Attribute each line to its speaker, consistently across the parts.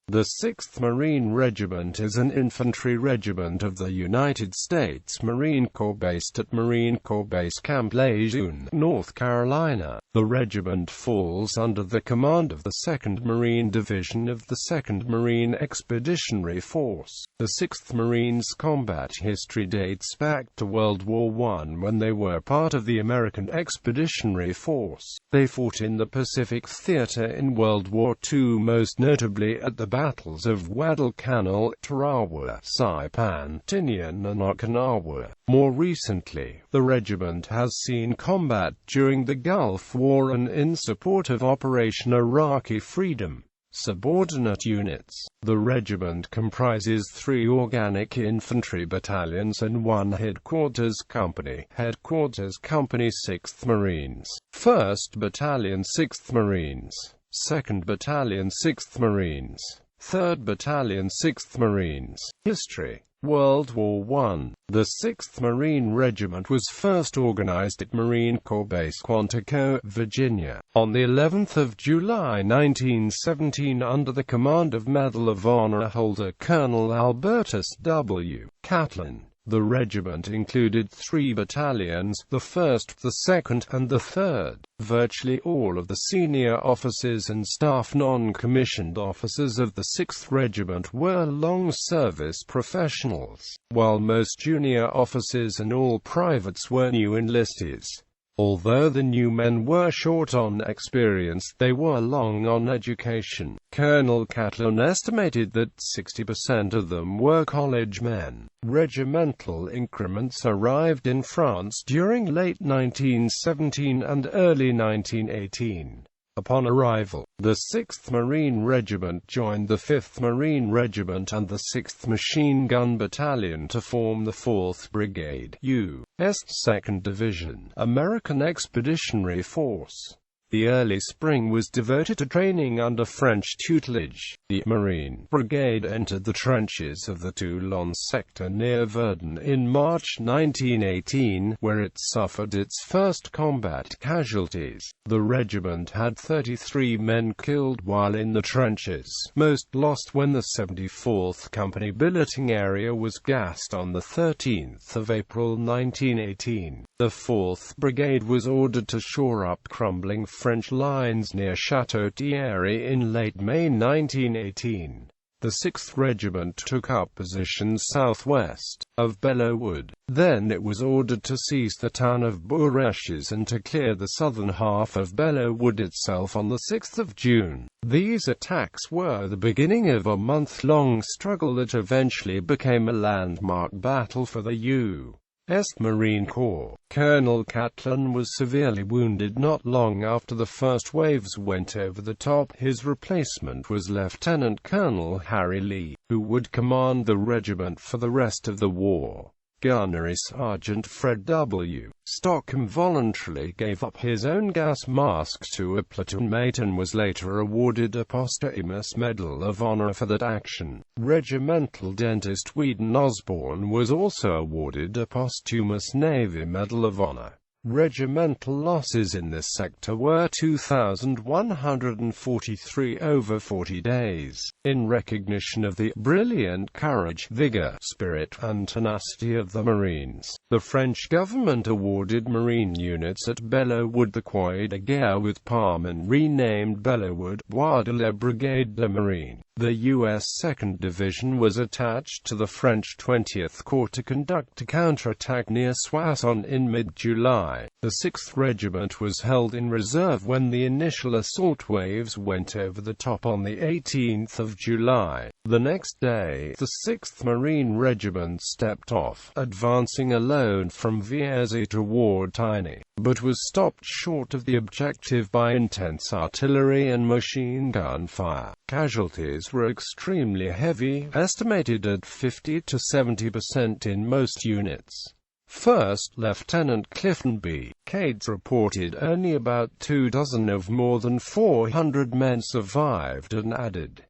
Speaker 1: The 6th Marine Regiment is an infantry regiment of the United States Marine Corps based at Marine Corps Base Camp Lejeune, North Carolina. The regiment falls under the command of the 2nd Marine Division of the 2nd Marine Expeditionary Force. The 6th Marines' combat history dates back to World War I when they were part of the American Expeditionary Force. They fought in the Pacific Theater in World War II, most notably at the battles of Guadalcanal, Tarawa, Saipan, Tinian and Okinawa. More recently, the regiment has seen combat during the Gulf War and in support of Operation Iraqi Freedom. Subordinate units. The regiment comprises 3 organic infantry battalions and 1 headquarters company. Headquarters Company 6th Marines, 1st Battalion 6th Marines, 2nd Battalion 6th Marines, 3rd Battalion 6th Marines. History. World War I. The 6th Marine Regiment was first organized at Marine Corps Base Quantico, Virginia, on the 11th of July 1917 under the command of Medal of Honor holder Colonel Albertus W. Catlin. The regiment included 3 battalions, the 1st, the 2nd, and the 3rd. Virtually all of the senior officers and staff non-commissioned officers of the 6th Regiment were long-service professionals, while most junior officers and all privates were new enlistees. Although the new men were short on experience, they were long on education. Colonel Catlin estimated that 60% of them were college men. Regimental increments arrived in France during late 1917 and early 1918. Upon arrival, the 6th Marine Regiment joined the 5th Marine Regiment and the 6th Machine Gun Battalion to form the 4th Brigade, U.S. 2nd Division, American Expeditionary Force. The early spring was devoted to training under French tutelage. The Marine Brigade entered the trenches of the Toulon sector near Verdun in March 1918, where it suffered its first combat casualties. The regiment had 33 men killed while in the trenches, most lost when the 74th Company billeting area was gassed on the 13th of April 1918. The 4th Brigade was ordered to shore up crumbling French lines near Château Thierry in late May 1918. The 6th Regiment took up positions southwest of Belleau Wood. Then it was ordered to seize the town of Bourreches and to clear the southern half of Belleau Wood itself on the 6th of June. These attacks were the beginning of a month-long struggle that eventually became a landmark battle for the U.S. Marine Corps. Colonel Catlin was severely wounded not long after the first waves went over the top. His replacement was Lieutenant Colonel Harry Lee, who would command the regiment for the rest of the war. Gunnery Sergeant Fred W. Stockham voluntarily gave up his own gas mask to a platoon mate and was later awarded a posthumous Medal of Honor for that action. Regimental dentist Whedon Osborne was also awarded a posthumous Navy Medal of Honor. Regimental losses in this sector were 2,143 over 40 days. In recognition of the brilliant courage, vigor, spirit, and tenacity of the Marines, the French government awarded Marine units at Belleau Wood the Croix de Guerre with palm and renamed Belleau Wood, Bois de la Brigade de Marine. The U.S. 2nd Division was attached to the French 20th Corps to conduct a counterattack near Soissons in mid-July. The 6th Regiment was held in reserve when the initial assault waves went over the top on the 18th of July. The next day, the 6th Marine Regiment stepped off, advancing alone from Vierzy toward Tigny, but was stopped short of the objective by intense artillery and machine gun fire. Casualties were extremely heavy, estimated at 50 to 70% in most units. First Lieutenant Clifton B. Cades reported only about 24 of more than 400 men survived and added,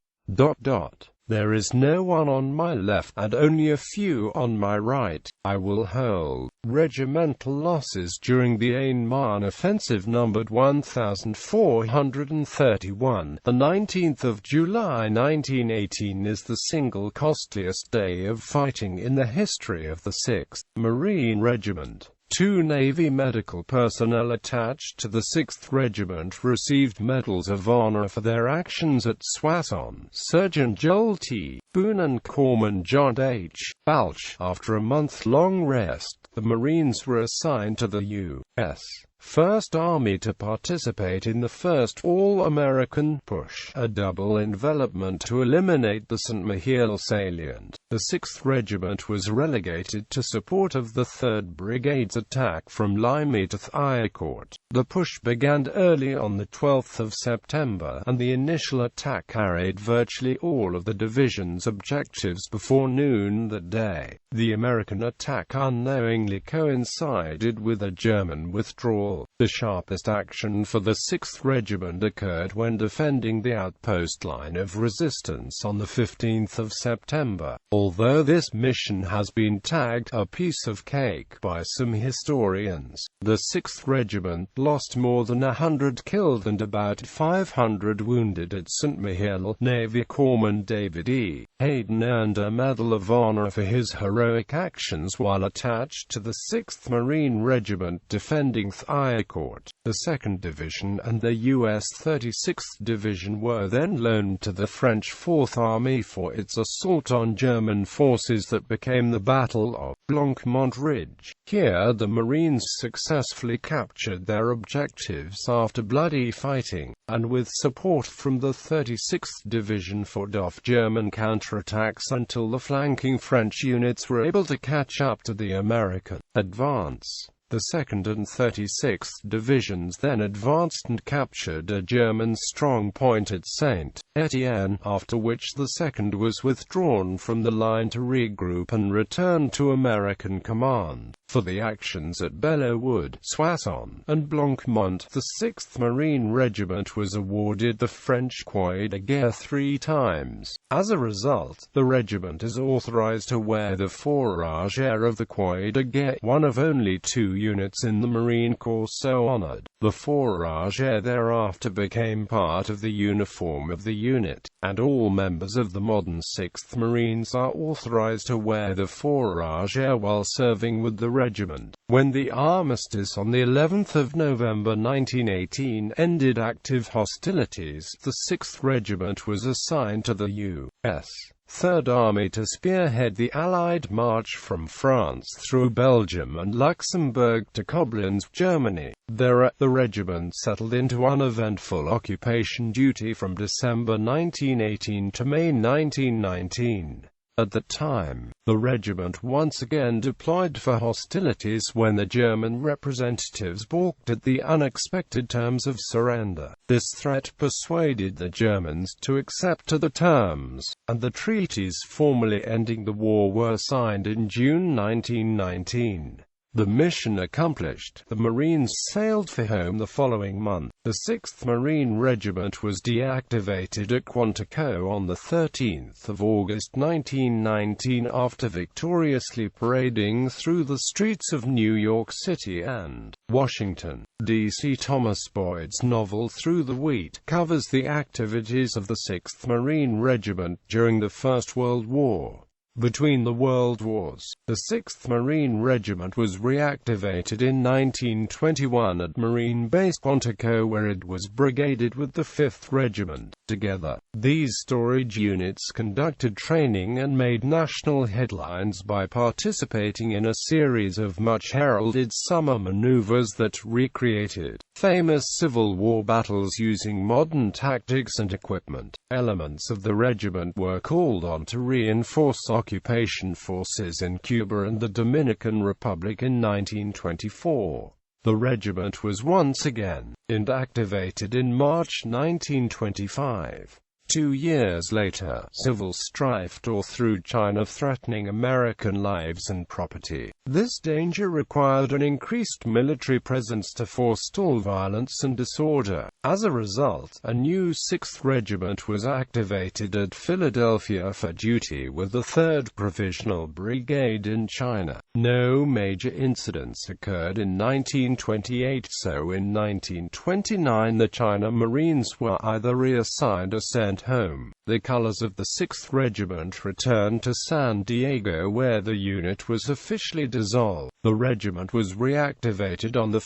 Speaker 1: There is no one on my left, and only a few on my right. I will hold. Regimental losses during the Aisne-Marne offensive numbered 1,431. The 19th of July 1918 is the single costliest day of fighting in the history of the 6th Marine Regiment. 2 Navy medical personnel attached to the 6th Regiment received Medals of Honor for their actions at Soissons. Surgeon Joel T. Boone and Corpsman John H. Balch. After a month-long rest, the Marines were assigned to the U.S. First Army to participate in the first All-American Push, a double envelopment to eliminate the Saint-Mihiel salient. The 6th Regiment was relegated to support of the 3rd Brigade's attack from Limay to Thiaucourt. The push began early on the 12th of September, and the initial attack carried virtually all of the division's objectives before noon that day. The American attack unknowingly coincided with a German withdrawal. The sharpest action for the 6th Regiment occurred when defending the outpost line of resistance on the 15th of September. Although this mission has been tagged a piece of cake by some historians, the 6th Regiment lost more than 100 killed and about 500 wounded at Saint-Mihiel. Navy Corpsman David E. Hayden earned a Medal of Honor for his heroic actions while attached to the 6th Marine Regiment defending Thiaucourt. The 2nd Division and the U.S. 36th Division were then loaned to the French 4th Army for its assault on German forces that became the Battle of Blanquemont Ridge. Here the Marines successfully captured their objectives after bloody fighting, and with support from the 36th Division fought off German counterattacks until the flanking French units were able to catch up to the American advance. The 2nd and 36th Divisions then advanced and captured a German strong point at Saint-Étienne, after which the 2nd was withdrawn from the line to regroup and return to American command. For the actions at Belleau Wood, Soissons, and Blanquemont, the 6th Marine Regiment was awarded the French Croix de Guerre 3 times. As a result, the regiment is authorized to wear the fourragère of the Croix de Guerre, one of only 2 units in the Marine Corps so honored. The fourragère thereafter became part of the uniform of the unit, and all members of the modern 6th Marines are authorized to wear the fourragère while serving with the regiment. When the armistice on the 11th of November 1918 ended active hostilities, the 6th Regiment was assigned to the U.S. 3rd Army to spearhead the Allied march from France through Belgium and Luxembourg to Koblenz, Germany. There, the regiment settled into uneventful occupation duty from December 1918 to May 1919. At the time, the regiment once again deployed for hostilities when the German representatives balked at the unexpected terms of surrender. This threat persuaded the Germans to accept the terms, and the treaties formally ending the war were signed in June 1919. The mission accomplished, the Marines sailed for home the following month. The 6th Marine Regiment was deactivated at Quantico on the 13th of August 1919 after victoriously parading through the streets of New York City and Washington, D.C. Thomas Boyd's novel Through the Wheat covers the activities of the 6th Marine Regiment during the First World War. Between the World Wars, the 6th Marine Regiment was reactivated in 1921 at Marine Base Quantico, where it was brigaded with the 5th Regiment. Together, these storage units conducted training and made national headlines by participating in a series of much-heralded summer maneuvers that recreated famous Civil War battles using modern tactics and equipment. Elements of the regiment were called on to reinforce occupation forces in Cuba and the Dominican Republic in 1924. The regiment was once again inactivated in March 1925. 2 years later, civil strife tore through China, threatening American lives and property. This danger required an increased military presence to forestall violence and disorder. As a result, a new 6th Regiment was activated at Philadelphia for duty with the 3rd Provisional Brigade in China. No major incidents occurred in 1928, so in 1929 the China Marines were either reassigned or sent home. The colors of the 6th Regiment returned to San Diego, where the unit was officially dissolved. The regiment was reactivated on 1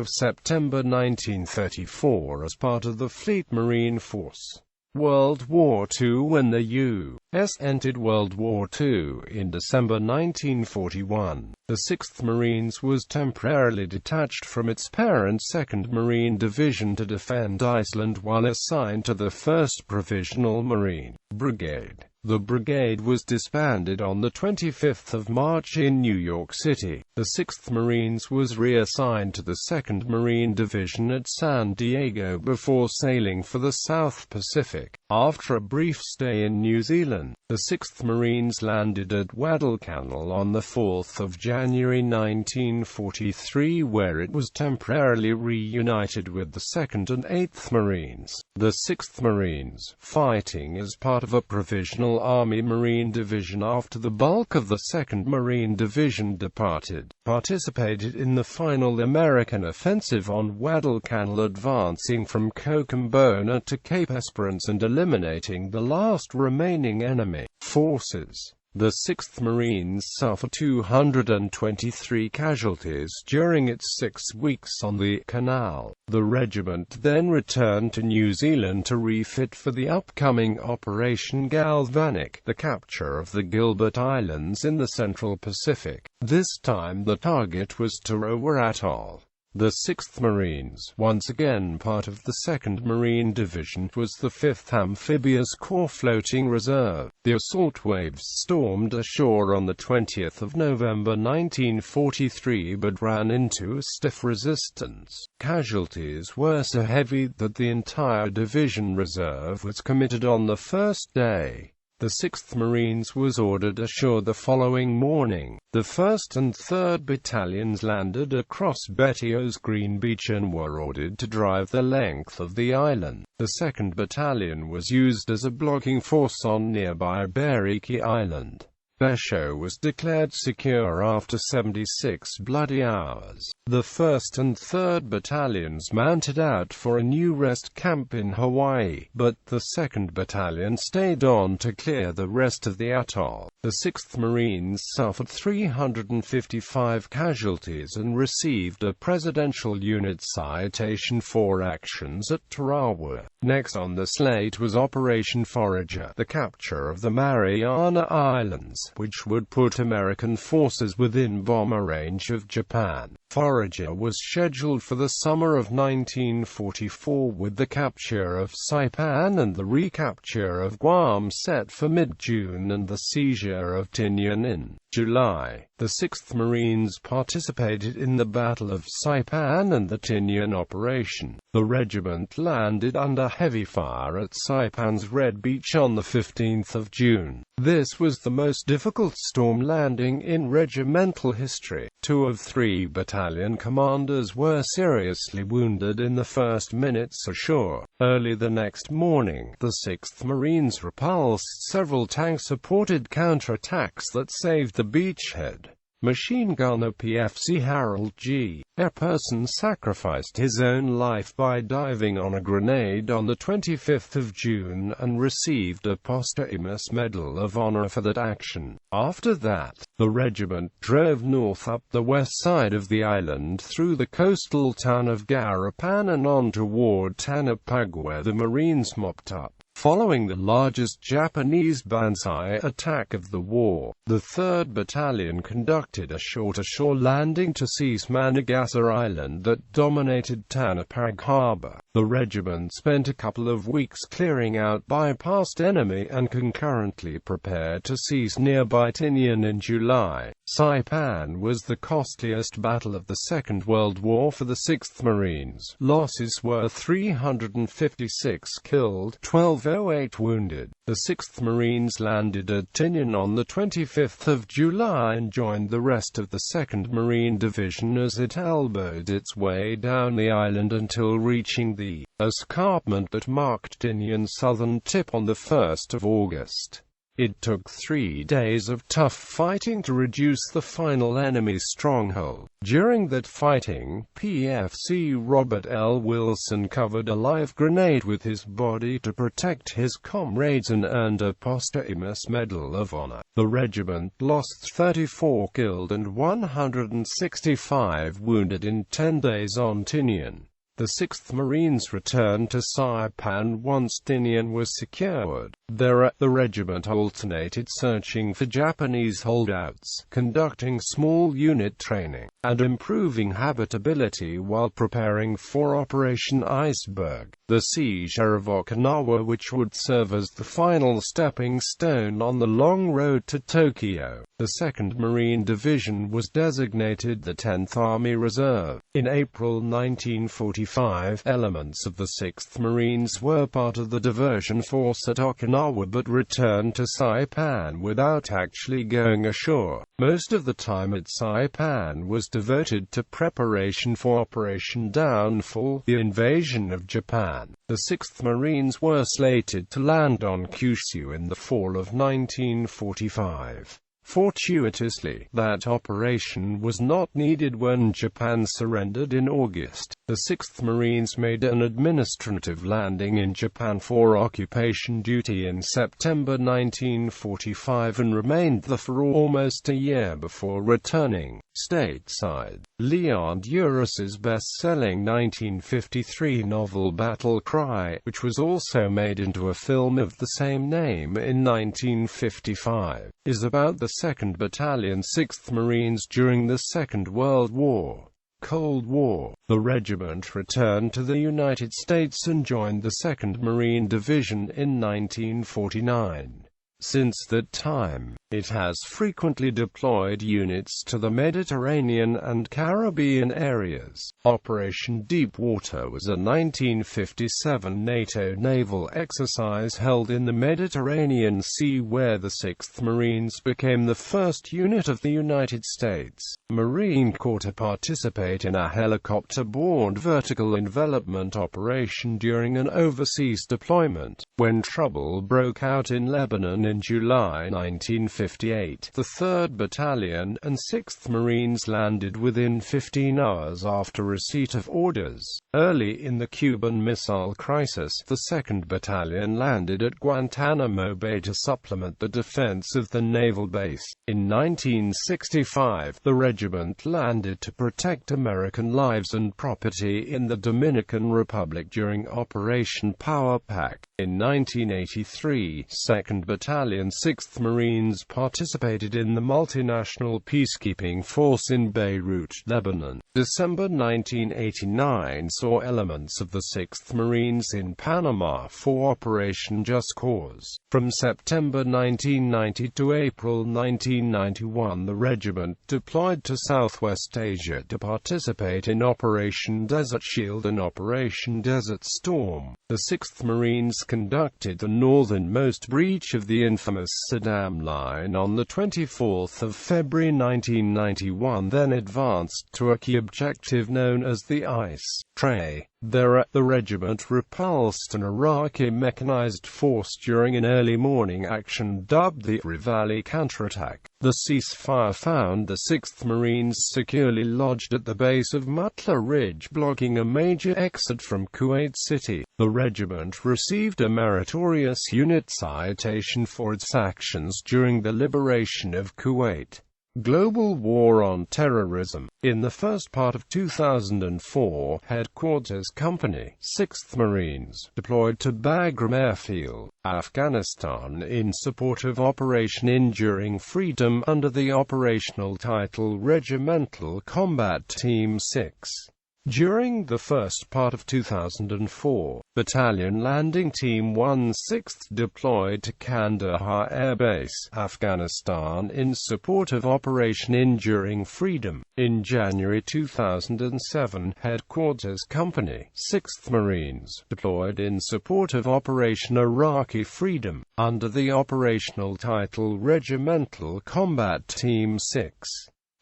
Speaker 1: September 1934 as part of the Fleet Marine Force. World War II. When the U.S. entered World War II in December 1941, the 6th Marines was temporarily detached from its parent 2nd Marine Division to defend Iceland while assigned to the 1st Provisional Marine Brigade. The brigade was disbanded on 25 March in New York City. The 6th Marines was reassigned to the 2nd Marine Division at San Diego before sailing for the South Pacific. After a brief stay in New Zealand, the 6th Marines landed at Guadalcanal on 4 January 1943, where it was temporarily reunited with the 2nd and 8th Marines. The 6th Marines, fighting as part of a provisional Army Marine Division after the bulk of the 2nd Marine Division departed, participated in the final American offensive on Guadalcanal, advancing from Cocambona to Cape Esperance and eliminating the last remaining enemy forces. The 6th Marines suffered 223 casualties during its 6 weeks on the canal. The regiment then returned to New Zealand to refit for the upcoming Operation Galvanic, the capture of the Gilbert Islands in the Central Pacific. This time the target was Tarawa Atoll. The 6th Marines, once again part of the 2nd Marine Division, was the 5th Amphibious Corps Floating Reserve. The assault waves stormed ashore on 20 November 1943 but ran into stiff resistance. Casualties were so heavy that the entire division reserve was committed on the first day. The 6th Marines was ordered ashore the following morning. The 1st and 3rd Battalions landed across Betio's Green Beach and were ordered to drive the length of the island. The 2nd Battalion was used as a blocking force on nearby Beriki Island. Betio was declared secure after 76 bloody hours. The 1st and 3rd Battalions mounted out for a new rest camp in Hawaii, but the 2nd Battalion stayed on to clear the rest of the atoll. The 6th Marines suffered 355 casualties and received a Presidential Unit Citation for actions at Tarawa. Next on the slate was Operation Forager, the capture of the Mariana Islands, which would put American forces within bomber range of Japan. Forager was scheduled for the summer of 1944, with the capture of Saipan and the recapture of Guam set for mid-June and the seizure of Tinian in July. The 6th Marines participated in the Battle of Saipan and the Tinian operation. The regiment landed under heavy fire at Saipan's Red Beach on 15 June. This was the most difficult storm landing in regimental history. 2 of 3 battalion commanders were seriously wounded in the first minutes ashore. Early the next morning, the 6th Marines repulsed several tank-supported counterattacks that saved the beachhead. Machine gunner PFC Harold G. Epperson sacrificed his own life by diving on a grenade on 25 June and received a posthumous Medal of Honor for that action. After that, the regiment drove north up the west side of the island through the coastal town of Garapan and on toward Tanapag, where the Marines mopped up. Following the largest Japanese banzai attack of the war, the 3rd Battalion conducted a shore-to-shore landing to seize Managasar Island that dominated Tanapag Harbor. The regiment spent a couple of weeks clearing out bypassed enemy and concurrently prepared to seize nearby Tinian in July. Saipan was the costliest battle of the Second World War for the 6th Marines. Losses were 356 killed, 1208 wounded. The 6th Marines landed at Tinian on the 25th of July and joined the rest of the 2nd Marine Division as it elbowed its way down the island until reaching the escarpment that marked Tinian's southern tip on the 1st of August. It took 3 days of tough fighting to reduce the final enemy stronghold. During that fighting, PFC Robert L. Wilson covered a live grenade with his body to protect his comrades and earned a posthumous Medal of Honor. The regiment lost 34 killed and 165 wounded in 10 days on Tinian. The 6th Marines returned to Saipan once Tinian was secured. There, the regiment alternated searching for Japanese holdouts, conducting small unit training, and improving habitability while preparing for Operation Iceberg, the seizure of Okinawa, which would serve as the final stepping stone on the long road to Tokyo. The 2nd Marine Division was designated the 10th Army Reserve. In April 1945, elements of the 6th Marines were part of the diversion force at Okinawa but returned to Saipan without actually going ashore. Most of the time at Saipan was devoted to preparation for Operation Downfall, the invasion of Japan. The 6th Marines were slated to land on Kyushu in the fall of 1945. Fortuitously, that operation was not needed when Japan surrendered in August. The 6th Marines made an administrative landing in Japan for occupation duty in September 1945 and remained there for almost a year before returning stateside. Leon Duris's best-selling 1953 novel Battle Cry, which was also made into a film of the same name in 1955, is about the 2nd Battalion 6th Marines during the Second World War. Cold War. The regiment returned to the United States and joined the 2nd Marine Division in 1949. Since that time, it has frequently deployed units to the Mediterranean and Caribbean areas. Operation Deepwater was a 1957 NATO naval exercise held in the Mediterranean Sea where the 6th Marines became the first unit of the United States Marine Corps to participate in a helicopter-borne vertical envelopment operation during an overseas deployment. When trouble broke out in Lebanon in July 1958, the 3rd Battalion and 6th Marines landed within 15 hours after receipt of orders. Early in the Cuban Missile Crisis, the 2nd Battalion landed at Guantanamo Bay to supplement the defense of the naval base. In 1965, the regiment landed to protect American lives and property in the Dominican Republic during Operation Power Pack. In 1983, 2nd Battalion 6th Marines participated in the multinational peacekeeping force in Beirut, Lebanon. December 1989 saw elements of the 6th Marines in Panama for Operation Just Cause. From September 1990 to April 1991, the regiment deployed to Southwest Asia to participate in Operation Desert Shield and Operation Desert Storm. The 6th Marines conducted the northernmost breach of the infamous Saddam Line on the 24th of February 1991, then advanced to a key objective known as the Ice Tray. There, the regiment repulsed an Iraqi mechanized force during an early morning action dubbed the Rivali counterattack. The ceasefire found the 6th Marines securely lodged at the base of Mutla Ridge, blocking a major exit from Kuwait City. The regiment received a meritorious unit citation for its actions during the liberation of Kuwait. Global War on Terrorism. In the first part of 2004, Headquarters Company, 6th Marines, deployed to Bagram Airfield, Afghanistan in support of Operation Enduring Freedom under the operational title Regimental Combat Team 6. During the first part of 2004, Battalion Landing Team 1/6th deployed to Kandahar Air Base, Afghanistan in support of Operation Enduring Freedom. In January 2007, Headquarters Company, 6th Marines, deployed in support of Operation Iraqi Freedom, under the operational title Regimental Combat Team 6.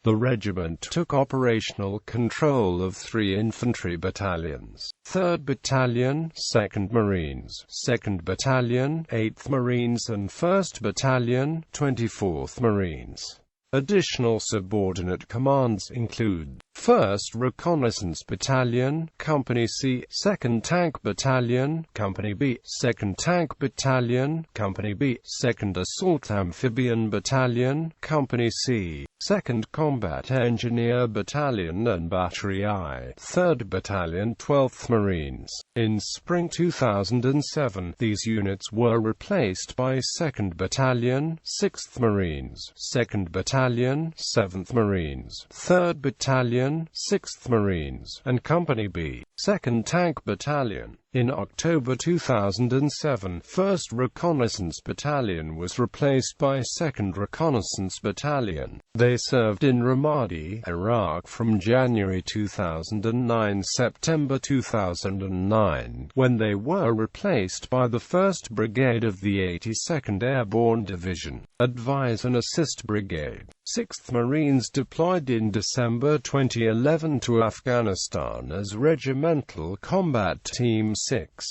Speaker 1: The regiment took operational control of 3 infantry battalions: 3rd Battalion, 2nd Marines, 2nd Battalion, 8th Marines and 1st Battalion, 24th Marines. Additional subordinate commands include 1st Reconnaissance Battalion, Company C, 2nd Tank Battalion, Company B, 2nd Tank Battalion, Company B, 2nd Assault Amphibian Battalion, Company C, 2nd Combat Engineer Battalion and Battery I, 3rd Battalion, 12th Marines. In spring 2007, these units were replaced by 2nd Battalion, 6th Marines, 2nd Battalion, 7th Marines, 3rd Battalion, 6th Marines, and Company B, 2nd Tank Battalion. In October 2007, 1st Reconnaissance Battalion was replaced by 2nd Reconnaissance Battalion. They served in Ramadi, Iraq from January 2009 to September 2009, when they were replaced by the 1st Brigade of the 82nd Airborne Division, Advise and Assist Brigade. 6th Marines deployed in December 2011 to Afghanistan as Regimental Combat Team 6.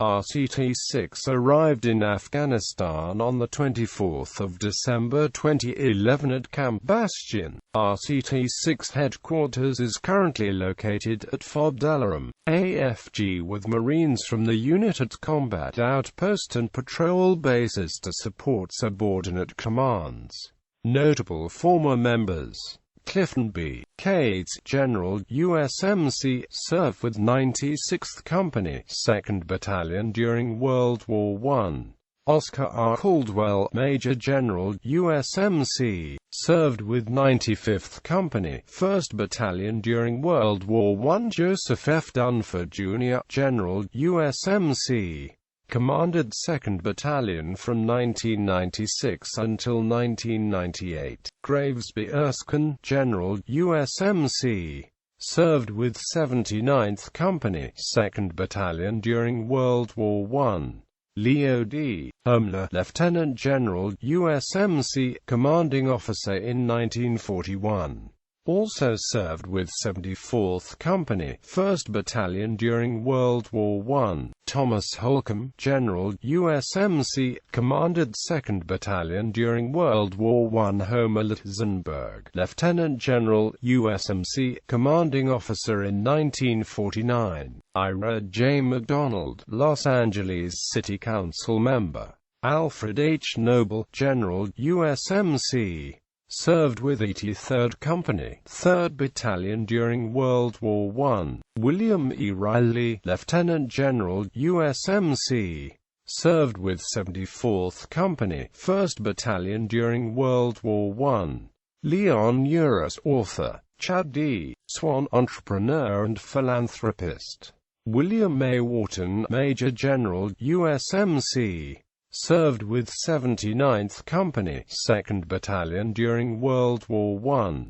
Speaker 1: RCT-6 arrived in Afghanistan on the 24th of December 2011 at Camp Bastion. RCT-6 headquarters is currently located at FOB Dalaram, AFG, with Marines from the unit at combat outpost and patrol bases to support subordinate commands. Notable former members: Clifton B. Cates, General, USMC, served with 96th Company, 2nd Battalion during World War I. Oscar R. Caldwell, Major General, USMC, served with 95th Company, 1st Battalion during World War I. Joseph F. Dunford, Jr., General, USMC, commanded 2nd Battalion from 1996 until 1998. Graves B. Erskine, General, USMC, served with 79th Company, 2nd Battalion during World War I. Leo D. Humler, Lieutenant General, USMC, commanding officer in 1941. Also served with 74th Company, 1st Battalion during World War I. Thomas Holcomb, General, USMC, commanded 2nd Battalion during World War I. Homer Litzenberg, Lieutenant General, USMC, commanding officer in 1949. Ira J. McDonald, Los Angeles City Council member. Alfred H. Noble, General, USMC, served with 83rd Company, 3rd Battalion during World War I. William E. Riley, Lieutenant General, USMC, served with 74th Company, 1st Battalion during World War I. Leon Uris, author. Chad D. Swan, entrepreneur and philanthropist. William A. Wharton, Major General, USMC, served with 79th Company, 2nd Battalion during World War I.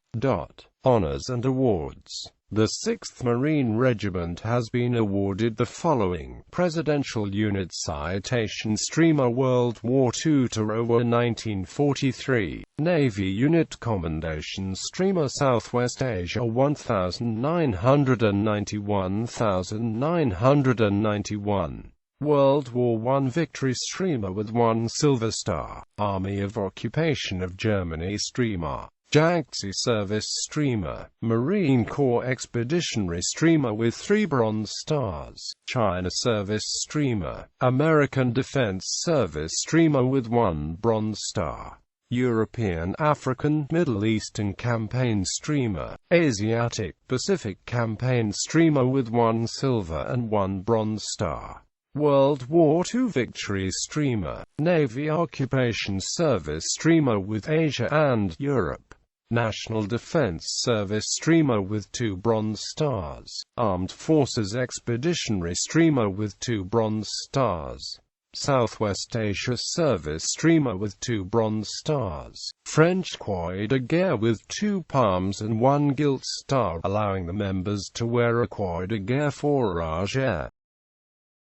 Speaker 1: Honors and awards. The 6th Marine Regiment has been awarded the following: Presidential Unit Citation Streamer World War II Tarawa 1943, Navy Unit Commendation Streamer Southwest Asia 1991, World War I Victory Streamer with 1 Silver Star, Army of Occupation of Germany Streamer, Yangtze Service Streamer, Marine Corps Expeditionary Streamer with 3 Bronze Stars, China Service Streamer, American Defense Service Streamer with 1 Bronze Star, European, African, Middle Eastern Campaign Streamer, Asiatic Pacific Campaign Streamer with 1 Silver and 1 Bronze Star, World War II Victory Streamer, Navy Occupation Service Streamer with Asia and Europe. National Defense Service streamer with 2 bronze stars. Armed Forces Expeditionary streamer with 2 bronze stars. Southwest Asia Service streamer with 2 bronze stars. French Croix de Guerre with 2 palms and 1 gilt star, allowing the members to wear a Croix de Guerre fourragère.